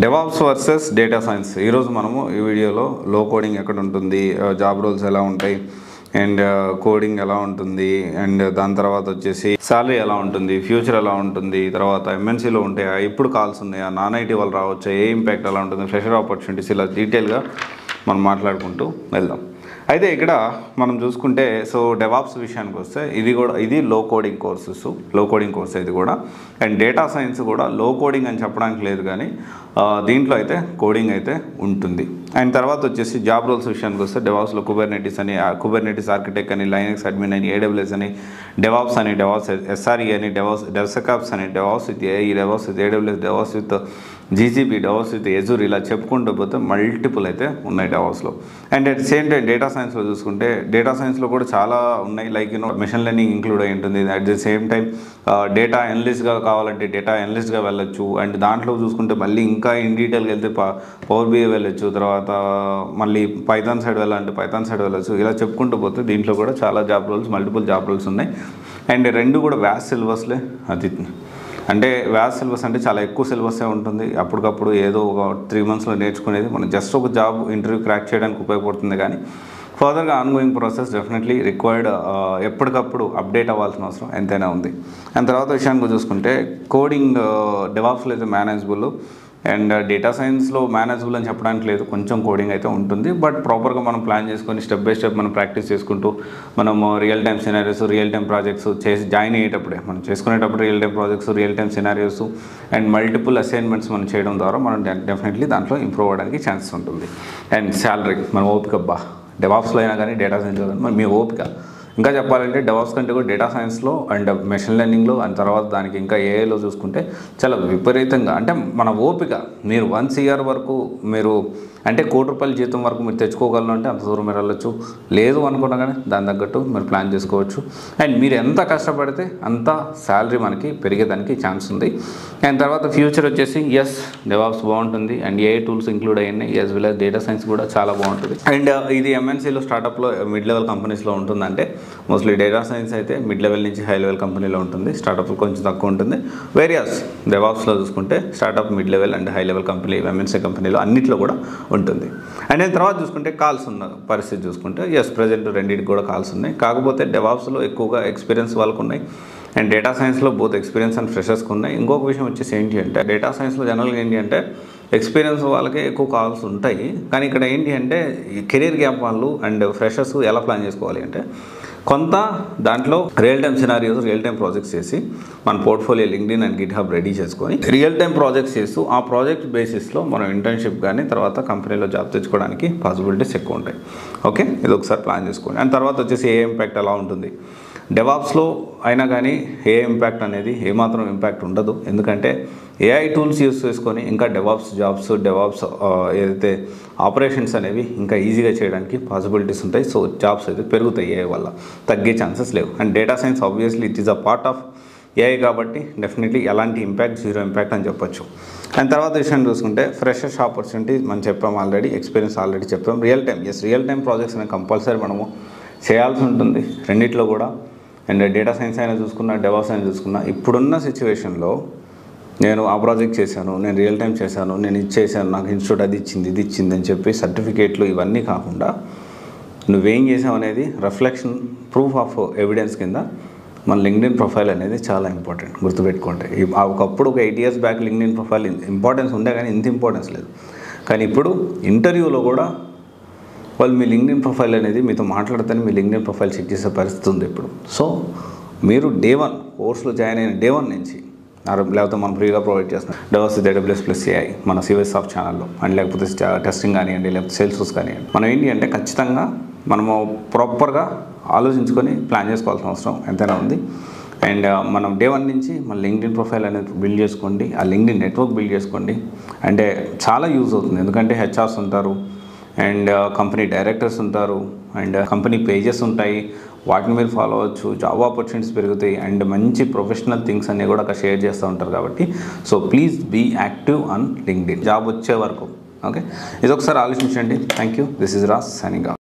DevOps versus data science ఈరోజు మనము ఈ వీడియోలో లో కోడింగ్ ఎక్కడ ఉంటుంది, జాబ్ రోల్స్ ఎలా ఉంటాయి అండ్ కోడింగ్ ఎలా ఉంటుంది అండ్ దాని తర్వాత వచ్చేసి సాలరీ ఎలా ఉంటుంది, ఫ్యూచర్ ఎలా ఉంటుంది, తర్వాత ఎంఎన్సీలో ఉంటాయా, ఇప్పుడు కాల్స్ ఉన్నాయా, నాన్ ఐటీ వాళ్ళు రావచ్చా, ఏ ఇంపాక్ట్ ఎలా ఉంటుంది, ఫ్రెషర్ ఆపర్చునిటీస్ ఇలా డీటెయిల్గా మనం మాట్లాడుకుంటూ వెళ్దాం. అయితే ఇక్కడ మనం చూసుకుంటే సో డెవాప్స్ విషయానికి వస్తే ఇది లో కోడింగ్ కోర్స్ ఇది కూడా. అండ్ డేటా సైన్స్ కూడా లో కోడింగ్ అని చెప్పడానికి లేదు, కానీ దీంట్లో అయితే కోడింగ్ అయితే ఉంటుంది. అండ్ తర్వాత వచ్చేసి జాబ్ రోల్స్ విషయానికి వస్తే డెవాప్స్లో కుబర్నెటిస్ ఆర్కిటెక్ట్ అని, లైనక్స్ అడ్మిన్ అని, ఏడబ్ల్యూఎస్ అని, డెవాప్స్ అని, డెవాప్స్ ఎస్ఆర్ఈ అని, డెవసెకాప్స్ అని, DevOps with AI, DevOps with AWS, DevOps with GCP, DevOps with Azure, ఇలా చెప్పుకుంటూ పోతే మల్టిపుల్ అయితే ఉన్నాయి డెవాప్స్లో. And at same time data సైన్స్లో చూసుకుంటే డేటా సైన్స్లో కూడా చాలా ఉన్నాయి, లైక్ మెషిన్ లెర్నింగ్ ఇంక్లూడ్ అయి ఉంటుంది. At the same time data అనలిస్ట్గా కావాలంటే డేటా అనలిస్ట్గా వెళ్ళొచ్చు. అండ్ దాంట్లో చూసుకుంటే మళ్ళీ ఇంకా ఇన్ డీటెయిల్గా వెళ్తే పవర్ బిఐ వెళ్ళొచ్చు, తర్వాత మళ్ళీ పైథాన్ సైడ్ వెళ్ళాలంటే పైథాన్ సైడ్ వెళ్ళొచ్చు. ఇలా చెప్పుకుంటూ పోతే దీంట్లో కూడా చాలా మల్టిపుల్ జాబ్ రోల్స్ ఉన్నాయి. అండ్ రెండు కూడా వ్యాస్ట్ సిలబస్లే. అంటే వ్యాస్ట్ సిలబస్ అంటే చాలా ఎక్కువ సిలబస్సే ఉంటుంది. అప్పటికప్పుడు ఏదో ఒక 3 monthsలో నేర్చుకునేది మనం జస్ట్ ఒక జాబ్ ఇంటర్వ్యూ క్రాక్ చేయడానికి ఉపయోగపడుతుంది, కానీ ఫర్దర్గా ఆన్గోయింగ్ ప్రాసెస్ డెఫినెట్లీ రిక్వైర్డ్, ఎప్పటికప్పుడు అప్డేట్ అవ్వాల్సిన అవసరం ఎంతైనా ఉంది. అండ్ తర్వాత విషయానికి చూసుకుంటే కోడింగ్ డెవాప్స్లో అయితే మేనేజబుల్ అండ్ డేటా సైన్స్లో మేనేజబుల్ అని చెప్పడానికి లేదు, కొంచెం కోడింగ్ అయితే ఉంటుంది. బట్ ప్రాపర్గా మనం ప్లాన్ చేసుకొని స్టెప్ బై స్టెప్ మనం ప్రాక్టీస్ చేసుకుంటూ మనం real time scenarios, real time projects చేసి జాయిన్ అయ్యేటప్పుడే మనం చేసుకునేటప్పుడు real time projects, real time scenarios and multiple assignments మనం చేయడం ద్వారా మనం డెఫినెట్లీ దాంట్లో ఇంప్రూవ్ అవ్వడానికి ఛాన్సెస్ ఉంటుంది. అండ్ శాలరీ మన ఓపిక డెవాప్స్లో అయినా కానీ డేటా సైన్స్లో కానీ మీ ఓపిక. ఇంకా చెప్పాలంటే డెవాప్స్ కంటే కూడా డేటా సైన్స్లో అండ్ మెషిన్ లెర్నింగ్లో అండ్ తర్వాత దానికి ఇంకా ఏఐలో చూసుకుంటే చాలా విపరీతంగా, అంటే మన ఓపిక. మీరు 1 year వరకు మీరు అంటే ₹1,00,00,000 జీతం వరకు మీరు తెచ్చుకోగలను అంటే అంత దూరం మీరు వెళ్ళొచ్చు. లేదు అనుకున్నా కానీ దాని తగ్గట్టు మీరు ప్లాన్ చేసుకోవచ్చు. అండ్ మీరు ఎంత కష్టపడితే అంత శాలరీ మనకి పెరిగేదానికి ఛాన్స్ ఉంది. అండ్ తర్వాత ఫ్యూచర్ వచ్చేసి డెవాప్స్ బాగుంటుంది అండ్ ఏఐ టూల్స్ ఇంక్లూడ్ అయ్యాయి, as well as data science కూడా చాలా బాగుంటుంది. అండ్ ఇది ఎంఎన్సీలో స్టార్టప్లో మిడ్ లెవెల్ కంపెనీస్లో ఉంటుందంటే మోస్ట్లీ డేటా సైన్స్ అయితే మిడ్ లెవెల్ నుంచి హై లెవెల్ కంపెనీలో ఉంటుంది, స్టార్టప్లో కొంచెం తక్కువ ఉంటుంది. వేరియస్ డెవాప్స్లో చూసుకుంటే startup, mid level and high level company, MNC కంపెనీలో అన్నిట్లో కూడా ఉంటుంది. అండ్ దాని తర్వాత చూసుకుంటే కాల్స్ ఉన్న పరిస్థితి చూసుకుంటే ప్రజెంట్ రెండింటికి కూడా కాల్స్ ఉన్నాయి. కాకపోతే డెవాప్స్లో ఎక్కువగా ఎక్స్పీరియన్స్ వాళ్ళకు ఉన్నాయి అండ్ డేటా సైన్స్లో బోత్ ఎక్స్పీరియన్స్ అండ్ ఫ్రెషర్స్కి ఉన్నాయి. ఇంకొక విషయం వచ్చేసి ఏంటి అంటే డేటా సైన్స్లో జనరల్గా ఏంటి అంటే ఎక్స్పీరియన్స్ వాళ్ళకే ఎక్కువ కాల్స్ ఉంటాయి, కానీ ఇక్కడ ఏంటి అంటే కెరీర్ గ్యాప్ వాళ్ళు అండ్ ఫ్రెషర్స్ ఎలా ప్లాన్ చేసుకోవాలి అంటే కొంత దాంట్లో real time scenarios, real time projects చేసి మన portfolio LinkedIn and GitHub ready చేసుకొని రియల్ టైమ్ ప్రాజెక్ట్స్ చేస్తూ ఆ ప్రాజెక్ట్ బేసిస్లో మనం ఇంటర్న్షిప్ కానీ తర్వాత కంపెనీలో జాబ్ తెచ్చుకోవడానికి పాసిబిలిటీస్ ఎక్కువ ఉంటాయి. ఓకే, ఇది ఒకసారి ప్లాన్ చేసుకోండి. అండ్ తర్వాత వచ్చేసి ఏ ఇంపాక్ట్ ఎలా ఉంటుంది డెవాప్స్లో అయినా కానీ ఏ ఇంపాక్ట్ అనేది ఏమాత్రం ఇంపాక్ట్ ఉండదు, ఎందుకంటే ఏఐ టూల్స్ యూస్ చేసుకొని ఇంకా డెవాప్స్ ఏదైతే ఆపరేషన్స్ అనేవి ఇంకా ఈజీగా చేయడానికి పాసిబిలిటీస్ ఉంటాయి. సో జాబ్స్ అయితే పెరుగుతాయి, ఏఐ వల్ల తగ్గే ఛాన్సెస్ లేవు. And data science obviously it is a part of AI కాబట్టి డెఫినెట్లీ ఎలాంటి ఇంపాక్ట్, జీరో ఇంపాక్ట్ అని చెప్పొచ్చు. అండ్ తర్వాత విషయం చూసుకుంటే ఫ్రెషర్స్ ఆపర్చునిటీ మనం చెప్పాం ఆల్రెడీ, ఎక్స్పీరియన్స్ ఆల్రెడీ చెప్పాం. రియల్ టైమ్ ప్రాజెక్ట్స్ అనేవి కంపల్సరీ మనము చేయాల్సి ఉంటుంది రెండిట్లో కూడా. అండ్ డేటా సైన్స్ అయినా చూసుకున్నా, డెవాప్స్ అయినా చూసుకున్నా, ఇప్పుడున్న సిచ్యువేషన్లో నేను ఆ ప్రాజెక్ట్ చేశాను, నేను రియల్ టైం చేశాను, నేను ఇది చేశాను, నాకు ఇన్స్టిట్యూట్ అది ఇచ్చింది అని చెప్పి సర్టిఫికేట్లు ఇవన్నీ కాకుండా నువ్వేం చేసావు అనేది రిఫ్లెక్షన్, ప్రూఫ్ ఆఫ్ ఎవిడెన్స్ కింద మన లింక్డ్ఇన్ ప్రొఫైల్ అనేది చాలా ఇంపార్టెంట్, గుర్తుపెట్టుకోండి. ఒకప్పుడు ఒక 8 years back LinkedIn profile importance ఉండే, కానీ ఇంత ఇంపార్టెన్స్ లేదు. కానీ ఇప్పుడు ఇంటర్వ్యూలో కూడా వాళ్ళు మీ లింక్డ్ఇన్ ప్రొఫైల్ అనేది మీతో మాట్లాడితేనే మీ లింక్డ్ఇన్ ప్రొఫైల్ చెక్ చేసే పరిస్థితి ఉంది ఇప్పుడు. సో మీరు Day 1 కోర్సులో జాయిన్ అయిన Day 1 నుంచి లేకపోతే మనం ఫ్రీగా ప్రొవైడ్ చేస్తున్నాం DevOps with AWS plus AI మన సివైసాఫ్ట్ ఛానల్లో, అండ్ లేకపోతే టెస్టింగ్ కానివ్వండి, లేకపోతే సేల్స్ కానివ్వండి. మనం ఏంటి అంటే ఖచ్చితంగా మనము ప్రాపర్గా ఆలోచించుకొని ప్లాన్ చేసుకోవాల్సిన అవసరం ఎంతైనా ఉంది. అండ్ మనం Day 1 నుంచి మన లింక్డ్ఇన్ ప్రొఫైల్ అనేది బిల్డ్ చేసుకోండి, ఆ లింక్డ్ఇన్ నెట్వర్క్ బిల్డ్ చేసుకోండి. అంటే చాలా యూజ్ అవుతుంది, ఎందుకంటే హెచ్ఆర్స్ ఉంటారు అండ్ కంపెనీ డైరెక్టర్స్ ఉంటారు అండ్ కంపెనీ పేజెస్ ఉంటాయి, వాటిని మీరు ఫాలో అవ్వచ్చు. జాబ్ ఆపర్చునిటీస్ పెరుగుతాయి అండ్ మంచి ప్రొఫెషనల్ థింగ్స్ అన్నీ కూడా అక్కడ షేర్ చేస్తూ ఉంటారు కాబట్టి so please be active on LinkedIn job వచ్చే వరకు. ఓకే, ఇది ఒకసారి ఆలోచించండి. Thank you. This is Raj signing of.